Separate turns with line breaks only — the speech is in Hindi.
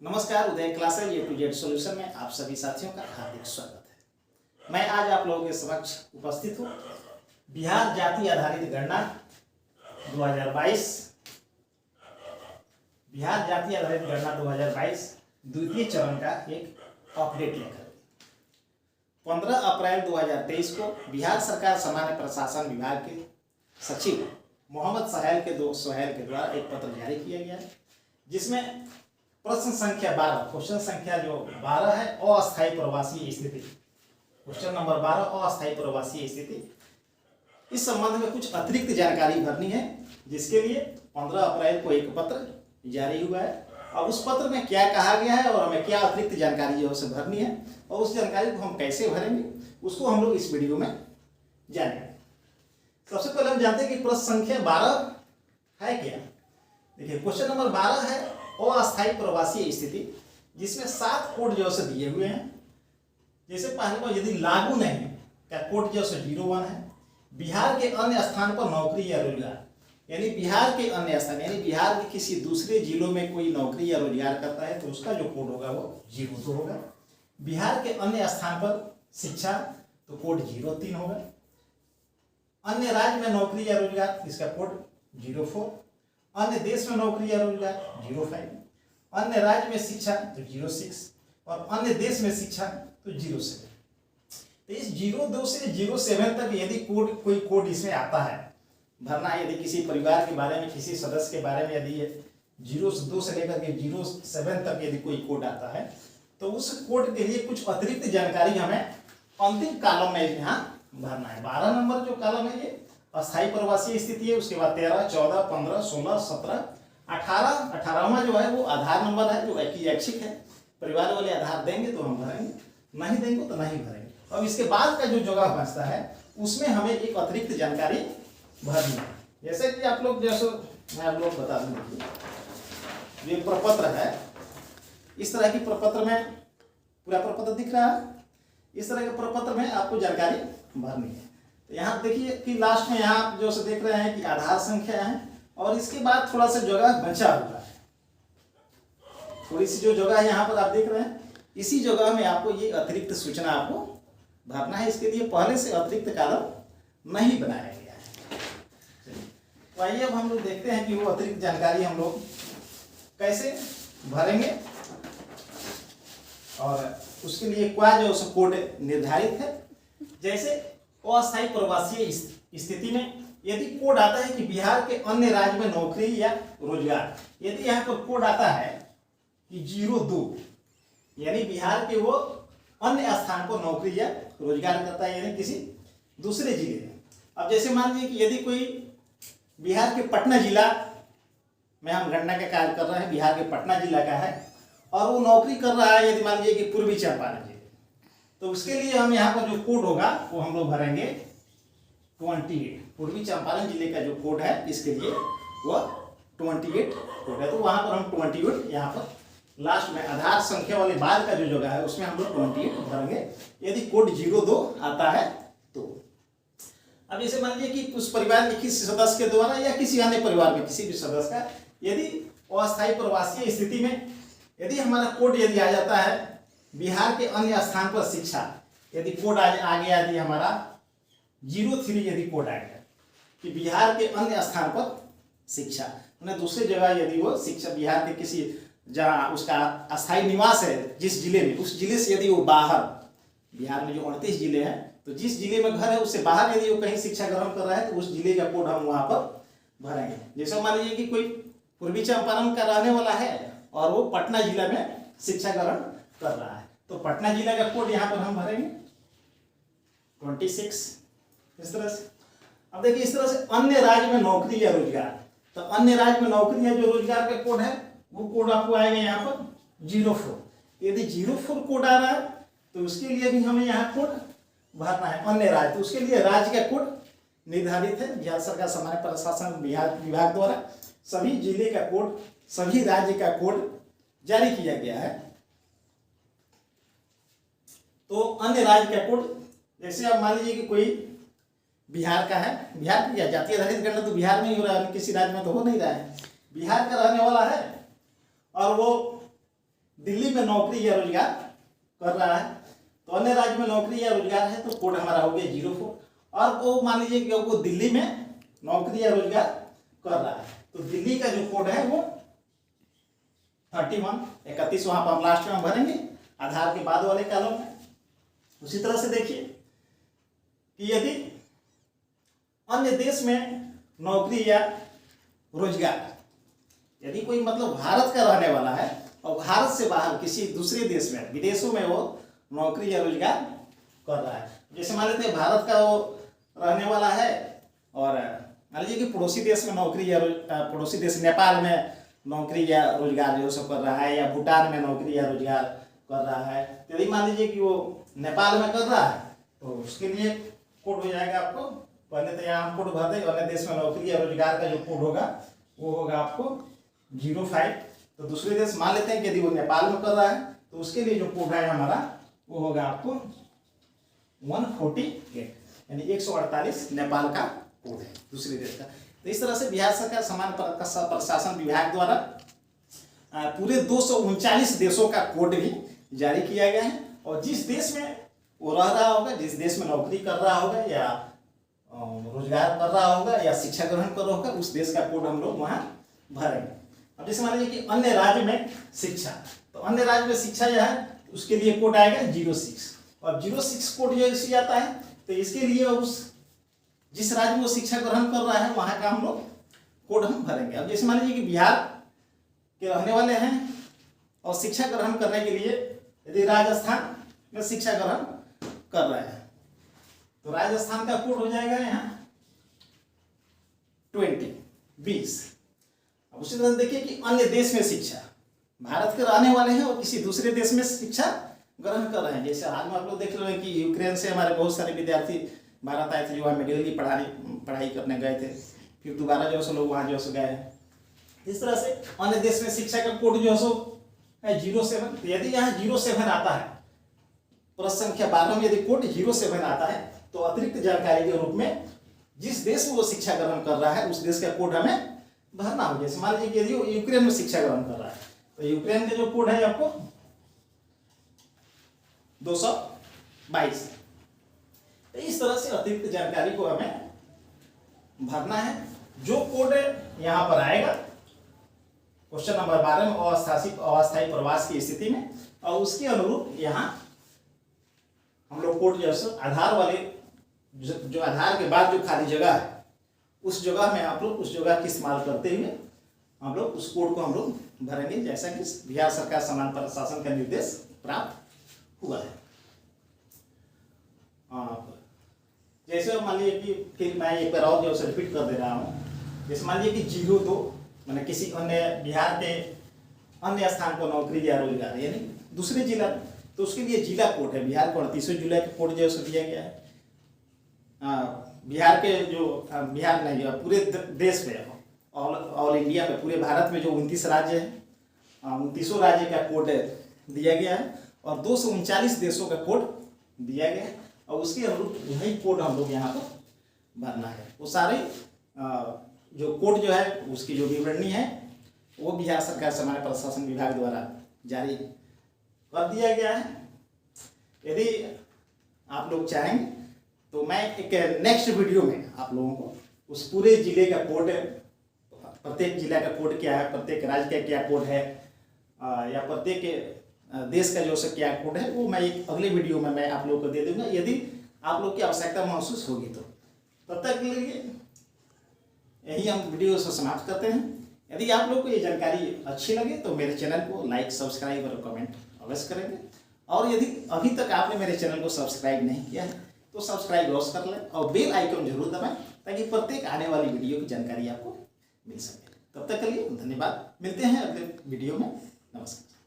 नमस्कार, Uday classes A to Z solution में आप सभी साथियों का हार्दिक स्वागत है। मैं आज आप लोगों के समक्ष उपस्थित हूँ बिहार जाति आधारित गणना 2022 बिहार जाति आधारित गणना 2022 द्वितीय चरण का एक अपडेट लेकर 15 अप्रैल 2023 को बिहार सरकार सामान्य प्रशासन विभाग के सचिव मोहम्मद सोहेल के द्वारा एक पत्र जारी किया गया है, जिसमें प्रश्न संख्या 12 क्वेश्चन संख्या जो 12 है अस्थायी प्रवासी स्थिति, क्वेश्चन नंबर 12 अस्थायी प्रवासी स्थिति, इस संबंध में कुछ अतिरिक्त जानकारी भरनी है, जिसके लिए 15 अप्रैल को एक पत्र जारी हुआ है। अब उस पत्र में क्या कहा गया है और हमें क्या अतिरिक्त जानकारी जो है भरनी है और उस जानकारी को हम कैसे भरेंगे उसको हम लोग इस वीडियो में जानेंगे। सबसे पहले हम जानते हैं कि प्रश्न संख्या 12 है क्या। देखिए, क्वेश्चन नंबर 12 है अस्थायी प्रवासी स्थिति, जिसमें 7 कोड जो से दिए हुए हैं। जैसे पहले को यदि लागू नहीं क्या कोड जो से 01 है, बिहार के अन्य स्थान पर नौकरी या रोजगार, यानी बिहार के अन्य स्थान यानी बिहार के किसी दूसरे जिलों में कोई नौकरी या रोजगार करता है तो उसका जो कोड होगा वो 02 होगा। बिहार के अन्य स्थान पर शिक्षा तो कोड 03 होगा। अन्य राज्य में नौकरी या रोजगार इसका कोड 04। अन्य देश में नौकरी या रोजगार 05। अन्य राज्य में शिक्षा तो 06 और अन्य देश में शिक्षा तो 07। तो इस 02 से 07 तक यदि कोई कोड इसमें आता है भरना है, यदि किसी परिवार के बारे में किसी सदस्य के बारे में यदि 02 से लेकर के 07 तक यदि कोई कोड आता है तो उस कोड के लिए कुछ अतिरिक्त जानकारी हमें अंतिम कॉलम में यहाँ भरना है। 12 नंबर जो कॉलम है ये अस्थायी प्रवासी स्थिति है, उसके बाद 13, 14, 15, 16, 17, 18वां जो है वो आधार नंबर है जो ऐच्छिक है। परिवार वाले आधार देंगे तो हम भरेंगे, नहीं देंगे तो नहीं भरेंगे। अब इसके बाद का जो जगह बचता है उसमें हमें एक अतिरिक्त जानकारी भरनी है। जैसे कि आप लोग मैं आप लोग बता दूं, ये प्रपत्र है, इस तरह की प्रपत्र में पूरा प्रपत्र दिख रहा है, इस तरह के प्रपत्र में आपको जानकारी भरनी है। तो यहाँ देखिए कि लास्ट में यहाँ जो से देख रहे हैं कि आधार संख्या है और इसके बाद थोड़ा सा जगह बचा हुआ है, थोड़ी सी जो जगह है यहाँ पर आप देख रहे हैं, इसी जगह में आपको ये अतिरिक्त सूचना आपको भरना है। इसके लिए पहले से अतिरिक्त कॉलम नहीं बनाया गया है। तो आइए अब हम लोग देखते हैं कि वो अतिरिक्त जानकारी हम लोग कैसे भरेंगे और उसके लिए क्या जो कोड निर्धारित है। जैसे अस्थायी प्रवासी स्थिति में यदि कोड आता है कि बिहार के अन्य राज्य में नौकरी या रोजगार, यदि यहाँ पर कोड आता है कि 02 यानी बिहार के वो अन्य स्थान पर नौकरी या रोजगार करता है यानी किसी दूसरे जिले में। अब जैसे मान लीजिए कि यदि कोई बिहार के पटना जिला में हम गणना का कार्य कर रहे हैं, बिहार के पटना जिला का है और वो नौकरी कर रहा है यदि मान लीजिए कि पूर्वी चंपारण जिले, तो उसके लिए हम यहाँ पर जो कोड होगा वो हम लोग भरेंगे 28। पूर्वी चंपारण जिले का जो कोड है इसके लिए वह 28 कोड है, तो वहाँ पर हम 28 यहाँ पर लास्ट में आधार संख्या वाले बाद का जो जगह है उसमें हम लोग 28 भरेंगे यदि कोड 02 आता है तो। अब जैसे मान लीजिए कि उस परिवार के किसी सदस्य के द्वारा या किसी अन्य परिवार में किसी भी सदस्य का यदि अस्थायी प्रवासी स्थिति में यदि हमारा कोड यदि आ जाता है बिहार के अन्य स्थान पर शिक्षा, यदि कोड आ गया यदि हमारा 03 यदि कोड आ गया कि बिहार के अन्य स्थान पर शिक्षा, उन्हें दूसरी जगह यदि वो शिक्षा बिहार के किसी जहाँ उसका अस्थायी निवास है जिस जिले में, उस जिले से यदि वो बाहर, बिहार में जो 38 जिले हैं तो जिस जिले में घर है उससे बाहर यदि वो कहीं शिक्षा ग्रहण कर रहा है तो उस जिले का कोड हम वहाँ पर भरेंगे। जैसे मान लीजिए कि कोई पूर्वी चंपारण का रहने वाला है और वो पटना जिला में शिक्षा ग्रहण कर रहा है तो पटना जिला का कोड यहाँ पर हम भरेंगे 26 इस तरह से। अब देखिए इस तरह से अन्य राज्य में नौकरी या रोजगार, तो अन्य राज्य में नौकरी या जो रोजगार का कोड है वो कोड आपको आएगा यहाँ पर 04। यदि 04 कोड आ रहा है तो उसके लिए भी हमें यहाँ कोड भरना है अन्य राज्य, तो उसके लिए राज्य का कोड निर्धारित है बिहार सरकार सामान्य प्रशासन विभाग द्वारा सभी जिले का कोड, सभी राज्य का कोड जारी किया गया है। तो अन्य राज्य का कोड जैसे अब मान लीजिए कि कोई बिहार का है, बिहार की जाति आधारित गणना तो बिहार में ही हो रहा है, किसी राज्य में तो हो नहीं रहा है, बिहार का रहने वाला है और वो दिल्ली में नौकरी या रोजगार कर रहा है, तो अन्य राज्य में नौकरी या रोजगार है तो कोड हमारा हो गया 04। और वो मान लीजिए कि वो दिल्ली में नौकरी या रोजगार कर रहा है, तो दिल्ली का जो कोड है वो 31 वहां पर हम लास्ट में भरेंगे आधार के बाद वाले कॉलम में। उसी तरह से देखिए कि यदि अन्य देश में नौकरी या रोजगार, यदि कोई मतलब भारत का रहने वाला है और भारत से बाहर किसी दूसरे देश में, विदेशों में वो नौकरी या रोजगार कर रहा है, जैसे मान लेते हैं भारत का वो रहने वाला है और मान लीजिए कि पड़ोसी देश में नौकरी या पड़ोसी देश नेपाल में नौकरी या रोजगार जो सब कर रहा है, या भूटान में नौकरी या रोजगार कर रहा है, तो यदि मान लीजिए कि वो नेपाल में कर रहा है तो उसके लिए कोड हो जाएगा आपको, पहले तो यहाँ हम कोड भर दें, अन्य देश में नौकरी या रोजगार का जो कोड होगा वो होगा आपको 05। तो दूसरे देश मान लेते हैं कि यदि वो नेपाल में कर रहा है तो उसके लिए जो कोड है हमारा वो होगा आपको 148, यानी 148 नेपाल का कोड है दूसरे देश का। तो इस तरह से बिहार सरकार सामान्य प्रशासन विभाग द्वारा पूरे 239 देशों का कोड भी जारी किया गया है, और जिस देश में वो रह रहा होगा, जिस देश में नौकरी कर रहा होगा या रोजगार कर रहा होगा या शिक्षा ग्रहण कर रहा होगा, उस देश का कोड हम लोग वहाँ भरेंगे। अब जैसे मान लीजिए कि अन्य राज्य में शिक्षा, तो अन्य राज्य में शिक्षा जो है उसके लिए कोड आएगा 06, और 06 कोड जो इसी आता है तो इसके लिए उस जिस राज्य में वो शिक्षा ग्रहण कर रहा है वहाँ का हम लोग कोड हम भरेंगे। अब जैसे मान लीजिए कि बिहार के रहने वाले हैं और शिक्षा ग्रहण करने के लिए यदि राजस्थान में शिक्षा ग्रहण कर रहे हैं तो राजस्थान का कोड हो जाएगा यहाँ 20। अब उसी तरह देखिए कि अन्य देश में शिक्षा, भारत के रहने वाले हैं और किसी दूसरे देश में शिक्षा ग्रहण कर रहे हैं, जैसे हाल में आप लोग देख रहे हैं कि यूक्रेन से हमारे बहुत सारे विद्यार्थी भारत आए थे जो वहाँ मेडिकल की पढ़ाई करने गए थे, फिर दोबारा जो है लोग वहाँ जो है गए हैं। इस तरह से अन्य देश में शिक्षा का कोड जो है 07। यदि यहाँ 07 आता है, प्रश्न संख्या 12 में यदि कोड 07 आता है तो अतिरिक्त जानकारी के रूप में जिस देश में वो शिक्षा ग्रहण कर रहा है उस देश का कोड हमें भरना होगा। जैसे मान लीजिए कि यदि वो यूक्रेन में शिक्षा ग्रहण कर रहा है तो यूक्रेन का जो कोड है आपको 222। तो इस तरह से अतिरिक्त जानकारी को हमें भरना है। जो कोड यहाँ पर आएगा क्वेश्चन नंबर 12 में अस्थायी प्रवास की स्थिति में, और उसके अनुरूप यहाँ हम लोग कोड जो है आधार वाले जो आधार के बाद जो खाली जगह है उस जगह में आप लोग उस जगह की इस्तेमाल करते हुए हम लोग उस कोड को हम लोग भरेंगे, जैसा कि बिहार सरकार सामान्य प्रशासन का निर्देश प्राप्त हुआ है। जैसे मान लीजिए कि फिर मैं एक बार और जो है रिपीट कर दे रहा हूँ, जैसे मान लीजिए कि 02 मैंने किसी अन्य बिहार के अन्य स्थान को नौकरी या रोजगार यानी दूसरे जिला, तो उसके लिए जिला कोड है बिहार को 38 जिला का कोड जो है दिया गया है। बिहार के जो बिहार नहीं पूरे देश में ऑल इंडिया में पूरे भारत में जो 29 राज्य हैं 29 राज्य का कोड दिया गया है, और 239 देशों का कोड दिया गया है, और उसके अनुरूप वही कोड हम लोग यहाँ पर भरना है। वो सारे जो कोड जो है उसकी जो विवरणी है वो बिहार सरकार सामान्य प्रशासन विभाग द्वारा जारी कर दिया गया है। यदि आप लोग चाहेंगे तो मैं एक नेक्स्ट वीडियो में आप लोगों को उस पूरे जिले का कोड, प्रत्येक जिला का कोड क्या है, प्रत्येक राज्य का क्या कोड है, या प्रत्येक देश का जो से क्या कोड है, वो मैं एक अगले वीडियो में मैं आप लोगों को दे दूंगा यदि आप लोग की आवश्यकता महसूस होगी तो। तब तक के लिए यही हम वीडियो से समाप्त करते हैं। यदि आप लोग को ये जानकारी अच्छी लगे तो मेरे चैनल को लाइक, सब्सक्राइब और कमेंट अवश्य करेंगे, और यदि अभी तक आपने मेरे चैनल को सब्सक्राइब नहीं किया है तो सब्सक्राइब अवश्य कर लें और बेल आइकन जरूर दबाएं ताकि प्रत्येक आने वाली वीडियो की जानकारी आपको मिल सके। तब तक के लिए धन्यवाद, मिलते हैं अगले वीडियो में। नमस्कार।